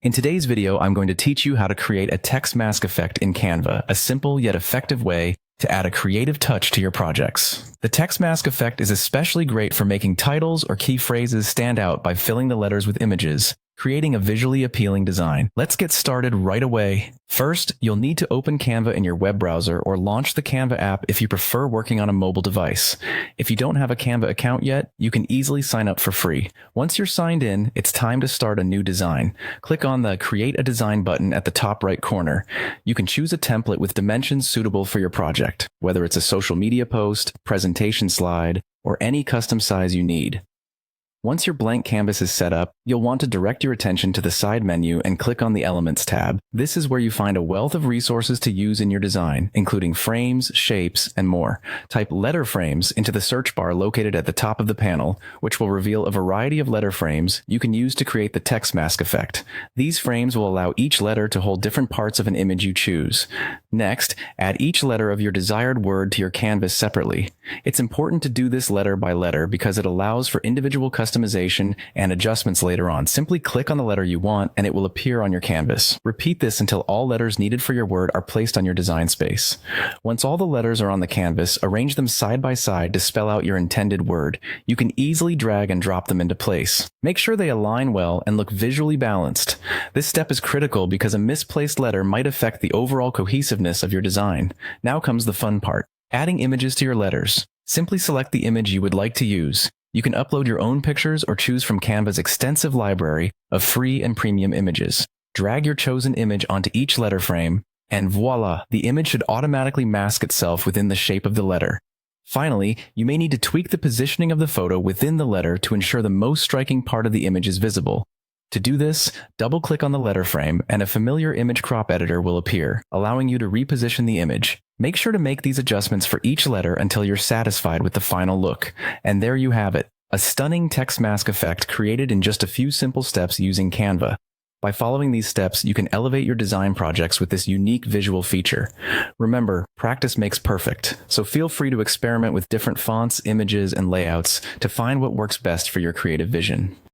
In today's video, I'm going to teach you how to create a text mask effect in Canva, a simple yet effective way to add a creative touch to your projects. The text mask effect is especially great for making titles or key phrases stand out by filling the letters with images, creating a visually appealing design. Let's get started right away. First, you'll need to open Canva in your web browser or launch the Canva app if you prefer working on a mobile device. If you don't have a Canva account yet, you can easily sign up for free. Once you're signed in, it's time to start a new design. Click on the Create a Design button at the top right corner. You can choose a template with dimensions suitable for your project, whether it's a social media post, presentation slide, or any custom size you need. Once your blank canvas is set up, you'll want to direct your attention to the side menu and click on the Elements tab. This is where you find a wealth of resources to use in your design, including frames, shapes, and more. Type letter frames into the search bar located at the top of the panel, which will reveal a variety of letter frames you can use to create the text mask effect. These frames will allow each letter to hold different parts of an image you choose. Next, add each letter of your desired word to your canvas separately. It's important to do this letter by letter because it allows for individual customization and adjustments later on. Simply click on the letter you want and it will appear on your canvas. Repeat this until all letters needed for your word are placed on your design space. Once all the letters are on the canvas, arrange them side by side to spell out your intended word. You can easily drag and drop them into place. Make sure they align well and look visually balanced. This step is critical because a misplaced letter might affect the overall cohesiveness of your design. Now comes the fun part. Adding images to your letters. Simply select the image you would like to use. You can upload your own pictures or choose from Canva's extensive library of free and premium images. Drag your chosen image onto each letter frame, and voila, the image should automatically mask itself within the shape of the letter. Finally, you may need to tweak the positioning of the photo within the letter to ensure the most striking part of the image is visible. To do this, double-click on the letter frame and a familiar image crop editor will appear, allowing you to reposition the image. Make sure to make these adjustments for each letter until you're satisfied with the final look. And there you have it, a stunning text mask effect created in just a few simple steps using Canva. By following these steps, you can elevate your design projects with this unique visual feature. Remember, practice makes perfect, so feel free to experiment with different fonts, images, and layouts to find what works best for your creative vision.